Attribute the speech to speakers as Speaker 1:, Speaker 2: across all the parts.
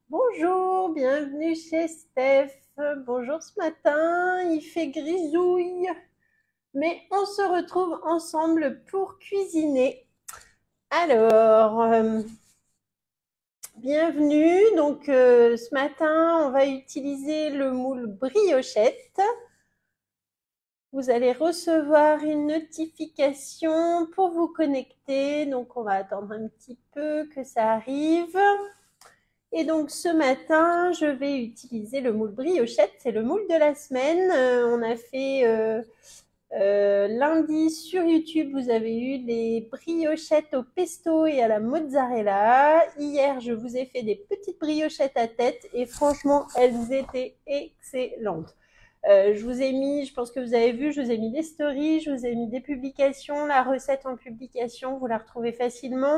Speaker 1: Bonjour, bienvenue chez Steph. Bonjour ce matin, il fait grisouille, mais on se retrouve ensemble pour cuisiner. Alors, bienvenue. Donc, ce matin, on va utiliser le moule briochette. Vous allez recevoir une notification pour vous connecter. Donc, on va attendre un petit peu que ça arrive. Et donc ce matin, je vais utiliser le moule briochette, c'est le moule de la semaine. On a fait lundi sur YouTube, vous avez eu les briochettes au pesto et à la mozzarella. Hier, je vous ai fait des petites briochettes à tête et franchement, elles étaient excellentes. Je vous ai mis, je pense que vous avez vu, je vous ai mis des stories, je vous ai mis des publications, la recette en publication, vous la retrouvez facilement.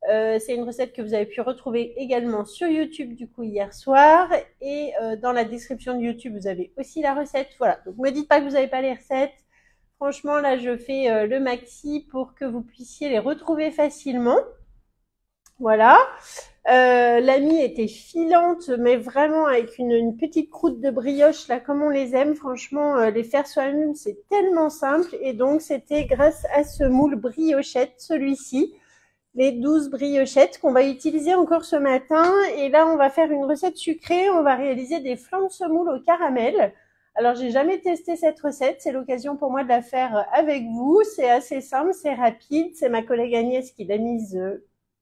Speaker 1: C'est une recette que vous avez pu retrouver également sur YouTube du coup hier soir et dans la description de YouTube vous avez aussi la recette. Voilà, donc me dites pas que vous n'avez pas les recettes. Franchement là je fais le maxi pour que vous puissiez les retrouver facilement. Voilà. La mie était filante, mais vraiment avec une petite croûte de brioche, là, comme on les aime. Franchement, les faire soi-même, c'est tellement simple. Et donc, c'était grâce à ce moule briochette, celui-ci, les 12 briochettes qu'on va utiliser encore ce matin. Et là, on va faire une recette sucrée. On va réaliser des flancs de semoule au caramel. Alors, j'ai jamais testé cette recette. C'est l'occasion pour moi de la faire avec vous. C'est assez simple, c'est rapide. C'est ma collègue Agnès qui l'a mise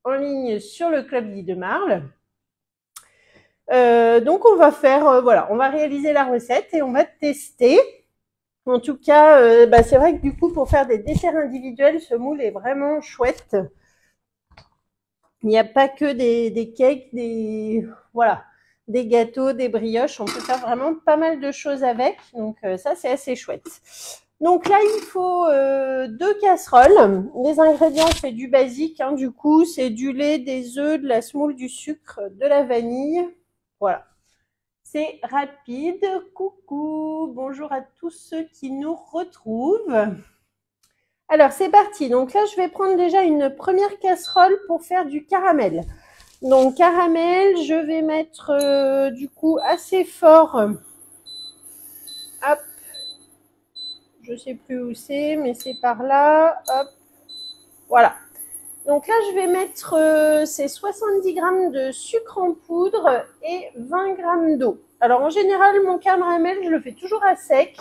Speaker 1: en ligne sur le Club Guy de Marle. Donc, on va faire, voilà, on va réaliser la recette et on va tester. En tout cas, c'est vrai que du coup, pour faire des desserts individuels, ce moule est vraiment chouette. Il n'y a pas que des cakes, voilà, des gâteaux, des brioches. On peut faire vraiment pas mal de choses avec. Donc ça, c'est assez chouette. Donc là, il faut 2 casseroles. Les ingrédients, c'est du basique. Hein, du coup, c'est du lait, des œufs, de la semoule, du sucre, de la vanille. Voilà. C'est rapide. Coucou. Bonjour à tous ceux qui nous retrouvent. Alors, c'est parti. Donc là, je vais prendre déjà une première casserole pour faire du caramel. Donc, caramel, je vais mettre du coup assez fort. Hop, je sais plus où c'est, mais c'est par là. Hop, voilà. Donc là, je vais mettre ces 70 grammes de sucre en poudre et 20 grammes d'eau. Alors, en général, mon caramel, je le fais toujours à sec.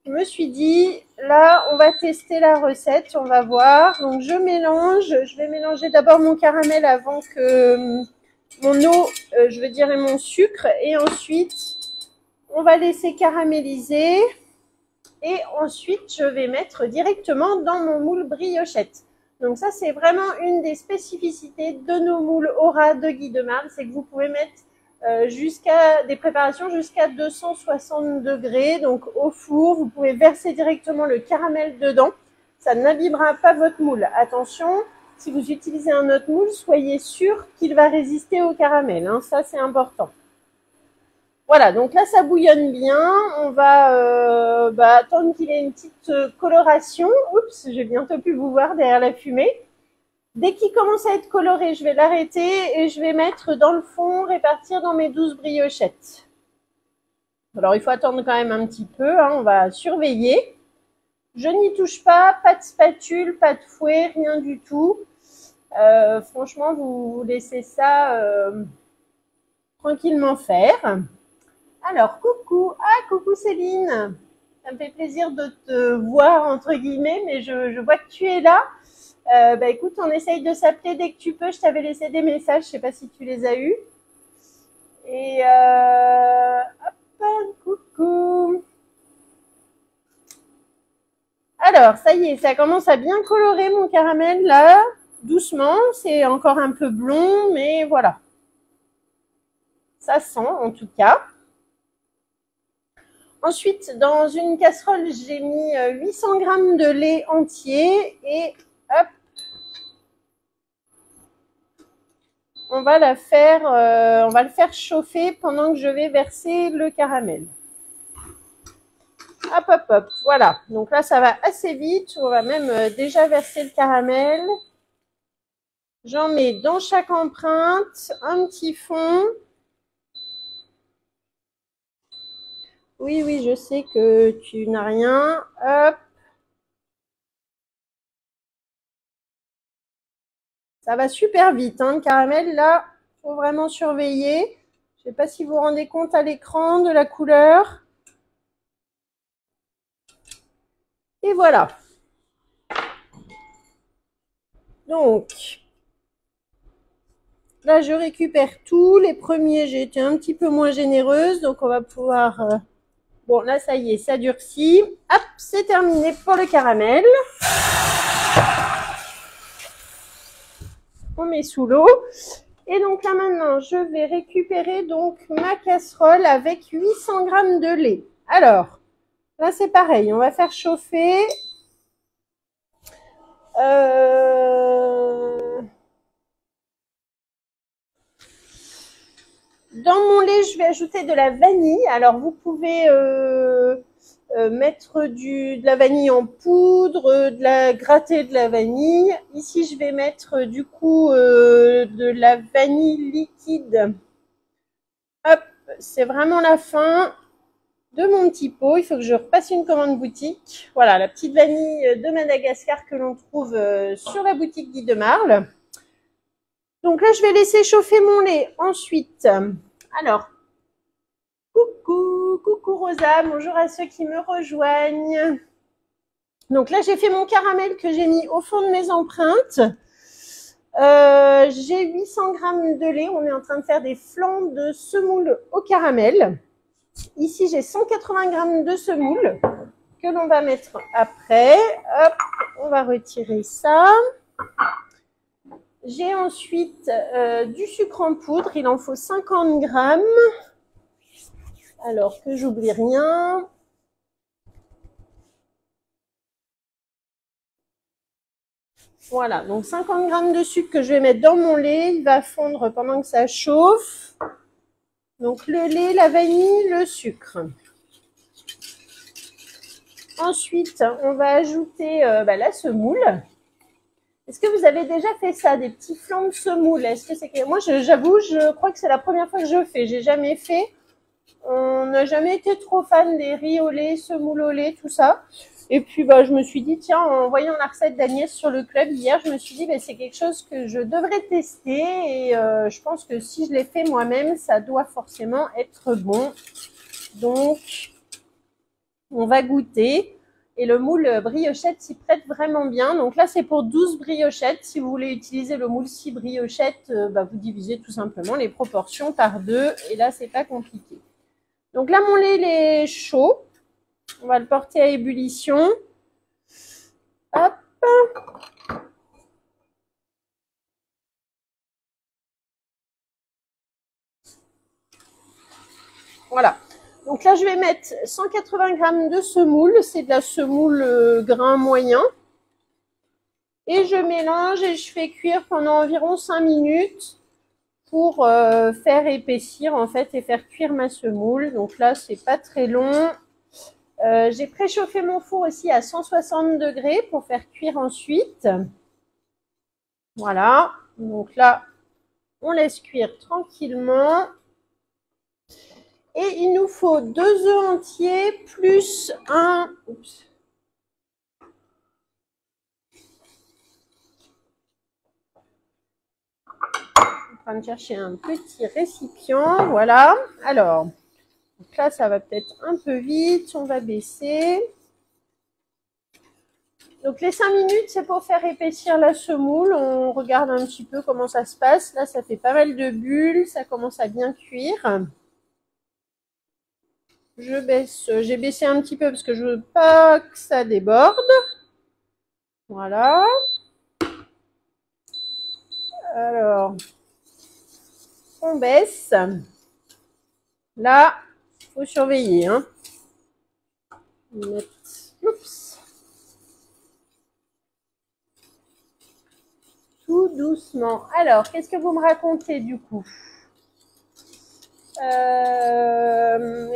Speaker 1: Je me suis dit, là, on va tester la recette, on va voir. Donc, je mélange. Je vais mélanger d'abord mon caramel avant que mon eau, je veux dire, et mon sucre. Et ensuite, on va laisser caraméliser. Et ensuite, je vais mettre directement dans mon moule briochette. Donc ça, c'est vraiment une des spécificités de nos moules Aura de Guy de Marle, c'est que vous pouvez mettre jusqu'à des préparations jusqu'à 260 degrés, donc au four. Vous pouvez verser directement le caramel dedans. Ça n'abîmera pas votre moule. Attention, si vous utilisez un autre moule, soyez sûr qu'il va résister au caramel. Hein. Ça, c'est important. Voilà, donc là, ça bouillonne bien. On va attendre qu'il ait une petite coloration. Oups, je vais bientôt plus vous voir derrière la fumée. Dès qu'il commence à être coloré, je vais l'arrêter et je vais mettre dans le fond, répartir dans mes 12 briochettes. Alors, il faut attendre quand même un petit peu. Hein, on va surveiller. Je n'y touche pas, pas de spatule, pas de fouet, rien du tout. Franchement, vous laissez ça tranquillement faire. Alors, coucou. Ah, coucou Céline. Ça me fait plaisir de te voir, entre guillemets, mais je vois que tu es là. Écoute, on essaye de s'appeler dès que tu peux. Je t'avais laissé des messages, je sais pas si tu les as eus. Et hop, coucou. Alors, ça y est, ça commence à bien colorer mon caramel là, doucement. C'est encore un peu blond, mais voilà. Ça sent en tout cas. Ensuite, dans une casserole, j'ai mis 800 grammes de lait entier et hop, on va le faire chauffer pendant que je vais verser le caramel. Hop, hop, hop, voilà. Donc là, ça va assez vite. On va même déjà verser le caramel. J'en mets dans chaque empreinte un petit fond. Oui, oui, je sais que tu n'as rien. Hop. Ça va super vite, hein, le caramel. Là, il faut vraiment surveiller. Je ne sais pas si vous vous rendez compte à l'écran de la couleur. Et voilà. Donc, là, je récupère tout. Les premiers, j'ai été un petit peu moins généreuse. Donc, on va pouvoir... Bon, là, ça y est, ça durcit. Hop, c'est terminé pour le caramel. On met sous l'eau. Et donc là, maintenant, je vais récupérer donc ma casserole avec 800 g de lait. Alors, là, c'est pareil. On va faire chauffer... Dans mon lait, je vais ajouter de la vanille. Alors, vous pouvez mettre de la vanille en poudre, gratter de la vanille. Ici, je vais mettre du coup de la vanille liquide. Hop, c'est vraiment la fin de mon petit pot. Il faut que je repasse une commande boutique. Voilà, la petite vanille de Madagascar que l'on trouve sur la boutique Guy de Marle. Donc là, je vais laisser chauffer mon lait. Ensuite, alors, coucou Rosa, bonjour à ceux qui me rejoignent. Donc là, j'ai fait mon caramel que j'ai mis au fond de mes empreintes. J'ai 800 g de lait. On est en train de faire des flancs de semoule au caramel. Ici, j'ai 180 g de semoule que l'on va mettre après. Hop, on va retirer ça. J'ai ensuite du sucre en poudre, il en faut 50 g. Alors que j'oublie rien. Voilà, donc 50 g de sucre que je vais mettre dans mon lait. Il va fondre pendant que ça chauffe. Donc le lait, la vanille, le sucre. Ensuite, on va ajouter la semoule. Est-ce que vous avez déjà fait ça, des petits flancs de semoule? Est-ce que c'est moi, j'avoue, je crois que c'est la première fois que je fais. J'ai jamais fait. On n'a jamais été trop fan des riz au lait, semoule au lait, tout ça. Et puis, je me suis dit, tiens, en voyant la recette d'Agnès sur le club hier, je me suis dit, c'est quelque chose que je devrais tester. Et je pense que si je l'ai fait moi-même, ça doit forcément être bon. Donc, on va goûter. Et le moule briochette s'y prête vraiment bien. Donc là, c'est pour 12 briochettes. Si vous voulez utiliser le moule 6 briochettes, vous divisez tout simplement les proportions par 2. Et là, c'est pas compliqué. Donc là, mon lait il est chaud. On va le porter à ébullition. Hop. Voilà. Donc là, je vais mettre 180 g de semoule. C'est de la semoule grain moyen. Et je mélange et je fais cuire pendant environ 5 minutes pour faire épaissir en fait et faire cuire ma semoule. Donc là, c'est pas très long. J'ai préchauffé mon four aussi à 160 degrés pour faire cuire ensuite. Voilà. Donc là, on laisse cuire tranquillement. Et il nous faut 2 œufs entiers plus un... Oups. En train de chercher un petit récipient. Voilà. Alors, donc là, ça va peut-être un peu vite. On va baisser. Donc les 5 minutes, c'est pour faire épaissir la semoule. On regarde un petit peu comment ça se passe. Là, ça fait pas mal de bulles. Ça commence à bien cuire. Je baisse. J'ai baissé un petit peu parce que je veux pas que ça déborde. Voilà. Alors, on baisse. Là, il faut surveiller. Hein. Oups. Tout doucement. Alors, qu'est-ce que vous me racontez du coup?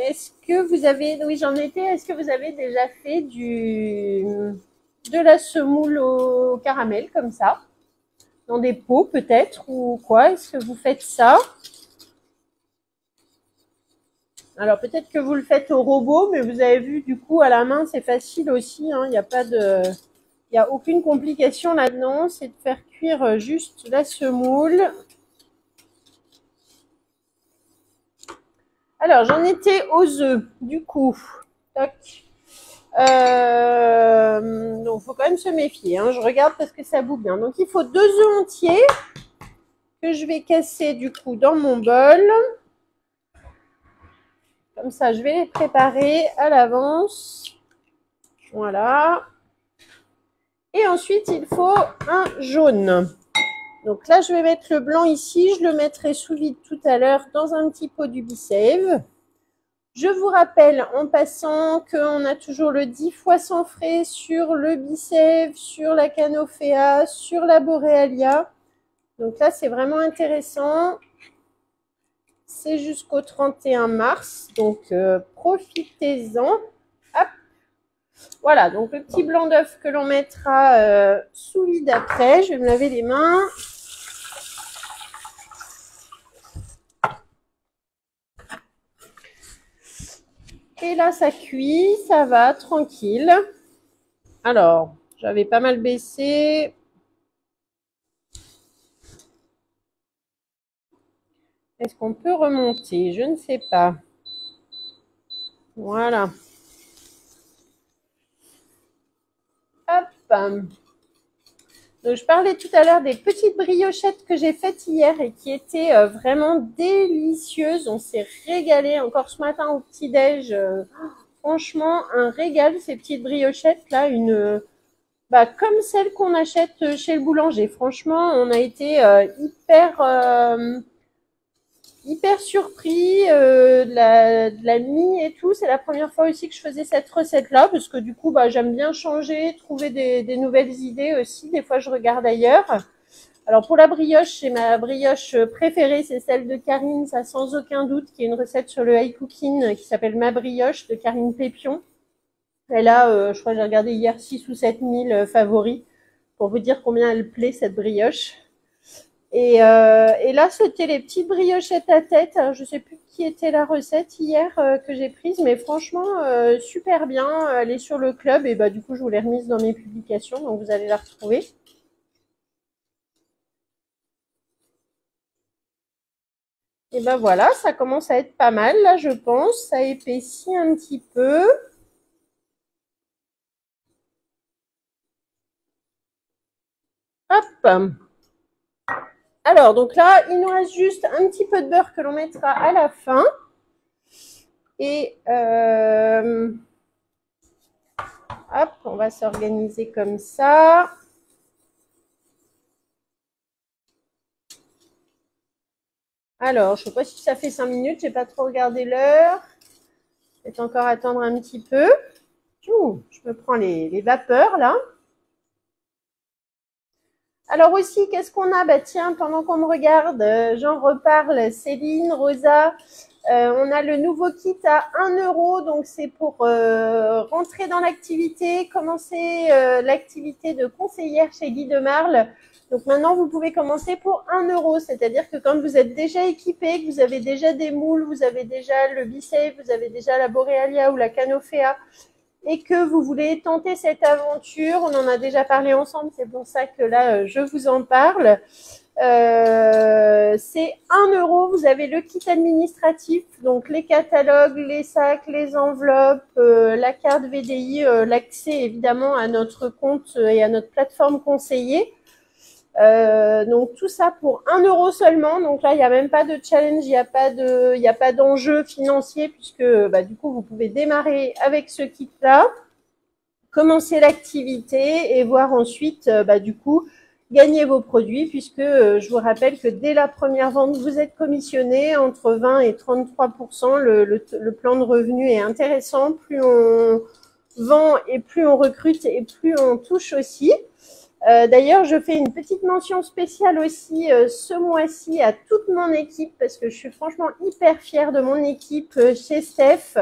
Speaker 1: Est-ce que vous avez... Oui, j'en étais. Est-ce que vous avez déjà fait de la semoule au caramel comme ça? dans des pots peut-être ou quoi? Est-ce que vous faites ça? Alors peut-être que vous le faites au robot, mais vous avez vu du coup à la main c'est facile aussi. Il n'y a pas de, il y a aucune complication là-dedans. C'est de faire cuire juste la semoule. Alors j'en étais aux œufs du coup. Toc. Donc faut quand même se méfier. Je regarde parce que ça bout bien. Donc il faut 2 œufs entiers que je vais casser du coup dans mon bol. Comme ça, je vais les préparer à l'avance. Voilà. Et ensuite, il faut un jaune. Donc là, je vais mettre le blanc ici. Je le mettrai sous vide tout à l'heure dans un petit pot du Be-Save. Je vous rappelle en passant qu'on a toujours le 10 fois sans frais sur le Be-Save, sur la Canofea, sur la Borealia. Donc là, c'est vraiment intéressant. C'est jusqu'au 31 mars, donc profitez-en. Hop. Voilà, donc le petit blanc d'œuf que l'on mettra sous vide après. Je vais me laver les mains. Et là, ça cuit, ça va, tranquille. Alors, j'avais pas mal baissé. Est-ce qu'on peut remonter? Je ne sais pas. Voilà. Hop. Donc, je parlais tout à l'heure des petites briochettes que j'ai faites hier et qui étaient vraiment délicieuses. On s'est régalé encore ce matin au petit-déj. Franchement, un régal ces petites briochettes là, comme celles qu'on achète chez le boulanger. Franchement, on a été hyper surpris de la mie et tout. C'est la première fois aussi que je faisais cette recette-là parce que du coup, j'aime bien changer, trouver des nouvelles idées aussi. Des fois, je regarde ailleurs. Alors pour la brioche, c'est ma brioche préférée, c'est celle de Karine, ça sans aucun doute, qui est une recette sur le high cooking qui s'appelle Ma brioche de Karine Pépion. Elle a, je crois que j'ai regardé hier, 6 ou 7 000 favoris pour vous dire combien elle plaît cette brioche. Et là, c'était les petites briochettes à tête. Alors, je ne sais plus qui était la recette hier que j'ai prise, mais franchement, super bien. Elle est sur le club et du coup, je vous l'ai remise dans mes publications, donc vous allez la retrouver. Et voilà, ça commence à être pas mal, là, je pense. Ça épaissit un petit peu. Hop. Alors, donc là, il nous reste juste un petit peu de beurre que l'on mettra à la fin. Et hop, on va s'organiser comme ça. Alors, je ne sais pas si ça fait 5 minutes, j'ai pas trop regardé l'heure. Peut-être encore attendre un petit peu. Je me prends les vapeurs là. Alors aussi, qu'est-ce qu'on a? Tiens, pendant qu'on me regarde, j'en reparle. Céline, Rosa, on a le nouveau kit à 1 €. Donc, c'est pour rentrer dans l'activité, commencer l'activité de conseillère chez Guy Demarle. Donc, maintenant, vous pouvez commencer pour 1 €. C'est-à-dire que quand vous êtes déjà équipé, que vous avez déjà des moules, vous avez déjà le Be-Save, vous avez déjà la Borealia ou la Canofea, et que vous voulez tenter cette aventure, on en a déjà parlé ensemble, c'est pour ça que là, je vous en parle. C'est 1 €, vous avez le kit administratif, donc les catalogues, les sacs, les enveloppes, la carte VDI, l'accès évidemment à notre compte et à notre plateforme conseillée. Donc tout ça pour 1 € seulement. Donc là, il n'y a même pas de challenge, il n'y a pas d'enjeu financier puisque du coup, vous pouvez démarrer avec ce kit-là, commencer l'activité et voir ensuite, du coup, gagner vos produits puisque je vous rappelle que dès la première vente, vous êtes commissionné entre 20 et 33%. Le plan de revenu est intéressant. Plus on vend et plus on recrute et plus on touche aussi. D'ailleurs, je fais une petite mention spéciale aussi ce mois-ci à toute mon équipe parce que je suis franchement hyper fière de mon équipe chez Steph.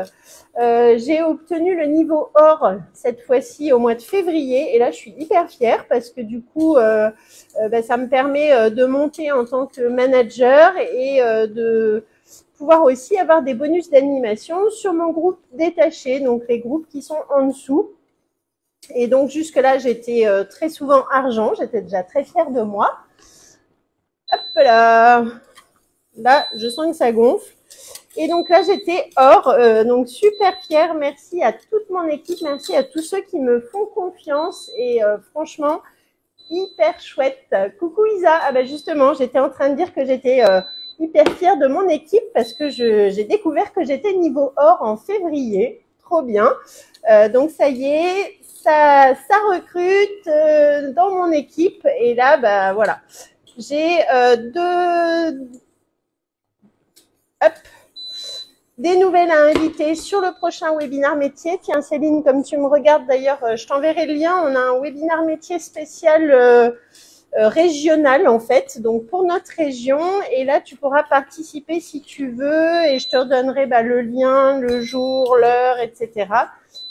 Speaker 1: J'ai obtenu le niveau or cette fois-ci au mois de février et là, je suis hyper fière parce que du coup, ça me permet de monter en tant que manager et de pouvoir aussi avoir des bonus d'animation sur mon groupe détaché, donc les groupes qui sont en dessous. Et donc, jusque-là, j'étais très souvent argent. J'étais déjà très fière de moi. Hop là. Là, je sens que ça gonfle. Et donc là, j'étais or. Donc, super fière. Merci à toute mon équipe. Merci à tous ceux qui me font confiance. Et franchement, hyper chouette. Coucou Isa. Ah ben justement, j'étais en train de dire que j'étais hyper fière de mon équipe parce que j'ai découvert que j'étais niveau or en février. Trop bien. Donc, ça y est. Ça recrute dans mon équipe et là, bah voilà, j'ai des nouvelles à inviter sur le prochain webinaire métier. Tiens Céline, comme tu me regardes d'ailleurs, je t'enverrai le lien. On a un webinaire métier spécial régional en fait, donc pour notre région. Et là, tu pourras participer si tu veux et je te redonnerai le lien, le jour, l'heure, etc.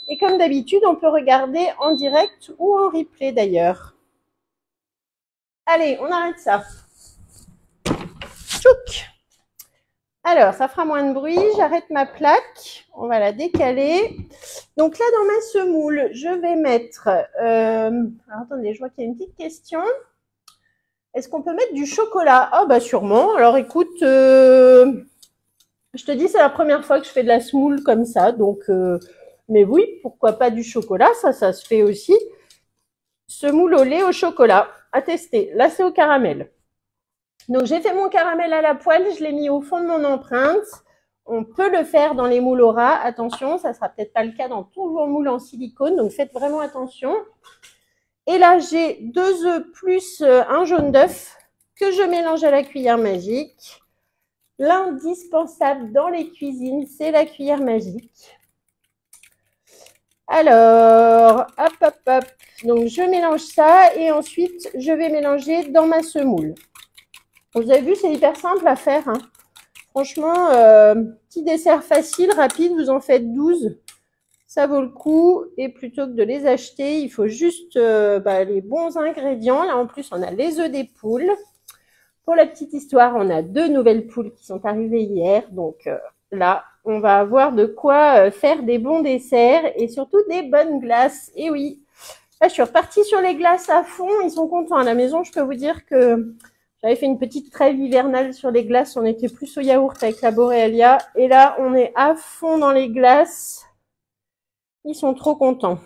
Speaker 1: Et comme d'habitude, on peut regarder en direct ou en replay d'ailleurs. Allez, on arrête ça. Tchouk. Alors, ça fera moins de bruit. J'arrête ma plaque. On va la décaler. Donc là, dans ma semoule, je vais mettre... Alors, attendez, je vois qu'il y a une petite question. Est-ce qu'on peut mettre du chocolat? Ah bah sûrement. Alors écoute, je te dis, c'est la première fois que je fais de la semoule comme ça. Donc... mais oui, pourquoi pas du chocolat, ça se fait aussi. Semoule au lait au chocolat, à tester. Là, c'est au caramel. Donc, j'ai fait mon caramel à la poêle, je l'ai mis au fond de mon empreinte. On peut le faire dans les moules Aura. Attention, ça sera peut-être pas le cas dans tous vos moules en silicone, donc faites vraiment attention. Et là, j'ai 2 œufs plus un jaune d'œuf que je mélange à la cuillère magique. L'indispensable dans les cuisines, c'est la cuillère magique. Alors, hop, hop, hop. Donc, je mélange ça et ensuite, je vais mélanger dans ma semoule. Vous avez vu, c'est hyper simple à faire. Hein. Franchement, petit dessert facile, rapide, vous en faites 12. Ça vaut le coup. Et plutôt que de les acheter, il faut juste les bons ingrédients. Là, en plus, on a les œufs des poules. Pour la petite histoire, on a 2 nouvelles poules qui sont arrivées hier. Donc, là, on va avoir de quoi faire des bons desserts et surtout des bonnes glaces. Et oui, là, je suis repartie sur les glaces à fond. Ils sont contents à la maison. Je peux vous dire que j'avais fait une petite trêve hivernale sur les glaces. On était plus au yaourt avec la Borealia. Et là, on est à fond dans les glaces. Ils sont trop contents.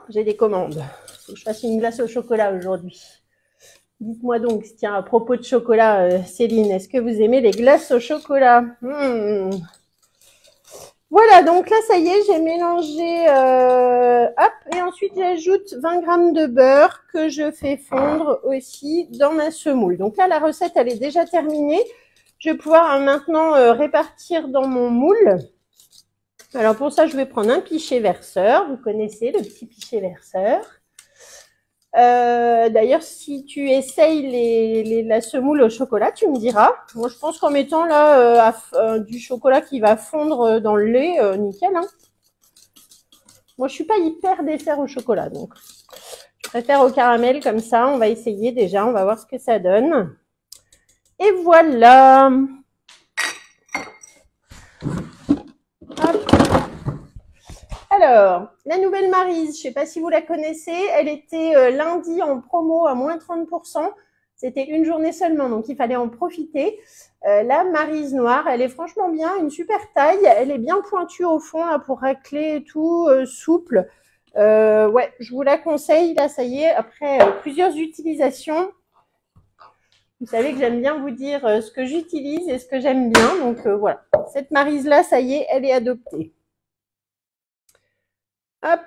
Speaker 1: J'ai des commandes. Il faut que je fasse une glace au chocolat aujourd'hui. Dites-moi donc, tiens, à propos de chocolat, Céline, est-ce que vous aimez les glaces au chocolat? Voilà, donc là, ça y est, j'ai mélangé, hop, et ensuite j'ajoute 20 g de beurre que je fais fondre aussi dans ma semoule. Donc là, la recette, elle est déjà terminée. Je vais pouvoir maintenant répartir dans mon moule. Alors pour ça, je vais prendre un pichet verseur. Vous connaissez le petit pichet verseur. D'ailleurs, si tu essayes la semoule au chocolat, tu me diras. Moi, je pense qu'en mettant là du chocolat qui va fondre dans le lait, nickel. Hein. Moi, je suis pas hyper dessert au chocolat, donc je préfère au caramel comme ça. On va essayer déjà, on va voir ce que ça donne. Et voilà. Hop. Alors, la nouvelle Maryse, je ne sais pas si vous la connaissez, elle était lundi en promo à moins 30%. C'était une journée seulement, donc il fallait en profiter. La Maryse noire, elle est franchement bien, une super taille. Elle est bien pointue au fond là, pour racler et tout, souple. Ouais, je vous la conseille. Là, ça y est, après plusieurs utilisations. Vous savez que j'aime bien vous dire ce que j'utilise et ce que j'aime bien. Donc voilà, cette Maryse-là, ça y est, elle est adoptée. Hop.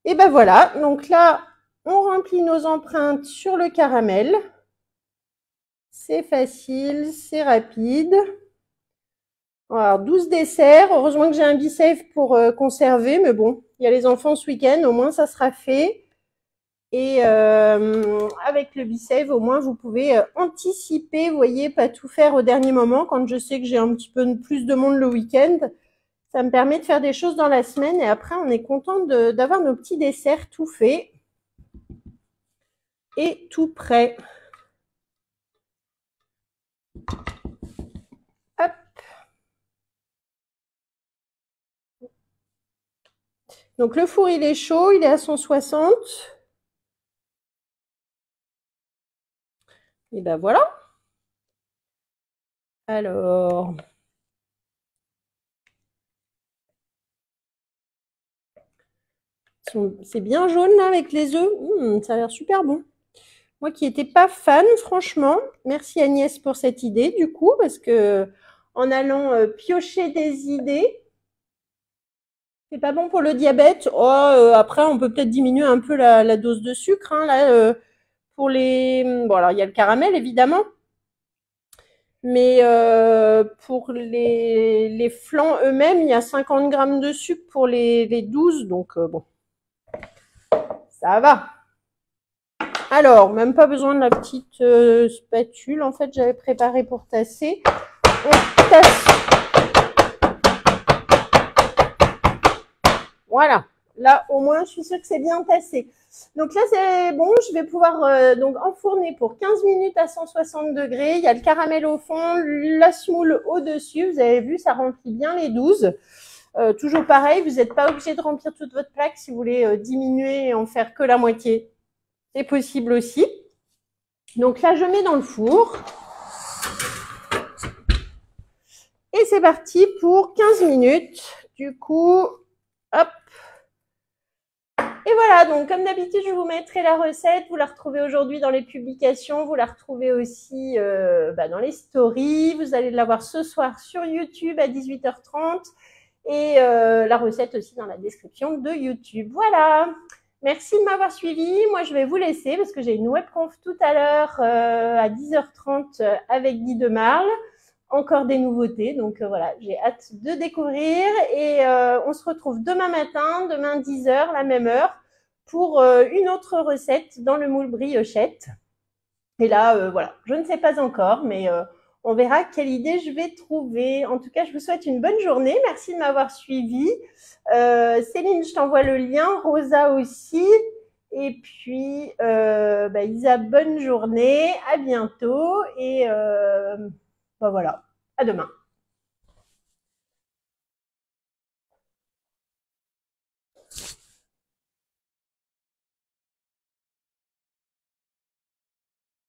Speaker 1: Et ben voilà, donc là, on remplit nos empreintes sur le caramel. C'est facile, c'est rapide. Alors, 12 desserts. Heureusement que j'ai un BeSafe pour conserver, mais bon, il y a les enfants ce week-end, au moins ça sera fait. Et avec le Be-Save, au moins, vous pouvez anticiper, vous voyez, pas tout faire au dernier moment. Quand je sais que j'ai un petit peu plus de monde le week-end, ça me permet de faire des choses dans la semaine. Et après, on est content d'avoir nos petits desserts tout faits et tout prêt. Hop. Donc le four, il est chaud, il est à 160. Et ben voilà. Alors, c'est bien jaune là avec les œufs. Ça a l'air super bon. Moi qui n'étais pas fan, franchement, merci Agnès pour cette idée du coup, parce que en allant piocher des idées, c'est pas bon pour le diabète. Oh, après, on peut peut-être diminuer un peu la dose de sucre. Hein, là, pour les... Bon, alors il y a le caramel évidemment, mais pour les flancs eux-mêmes, il y a 50 grammes de sucre pour les 12, donc bon, ça va. Alors, même pas besoin de la petite spatule, en fait, j'avais préparé pour tasser. On tasse. Voilà. Là, au moins, je suis sûre que c'est bien tassé. Donc là, c'est bon. Je vais pouvoir donc enfourner pour 15 minutes à 160 degrés. Il y a le caramel au fond, la semoule au-dessus. Vous avez vu, ça remplit bien les 12. Toujours pareil, vous n'êtes pas obligé de remplir toute votre plaque si vous voulez diminuer et en faire que la moitié. C'est possible aussi. Donc là, je mets dans le four. Et c'est parti pour 15 minutes. Du coup, hop. Et voilà, donc comme d'habitude, je vous mettrai la recette. Vous la retrouvez aujourd'hui dans les publications. Vous la retrouvez aussi dans les stories. Vous allez l'avoir ce soir sur YouTube à 18h30. Et la recette aussi dans la description de YouTube. Voilà. Merci de m'avoir suivi. Moi, je vais vous laisser parce que j'ai une webconf tout à l'heure à 10h30 avec Guy Demarle. Encore des nouveautés. Donc voilà, j'ai hâte de découvrir. Et on se retrouve demain matin, demain 10h, la même heure, pour une autre recette dans le moule briochette. Et là, voilà, je ne sais pas encore, mais on verra quelle idée je vais trouver. En tout cas, je vous souhaite une bonne journée. Merci de m'avoir suivi. Céline, je t'envoie le lien. Rosa aussi. Et puis, Isa, bonne journée. À bientôt. Et voilà. À demain.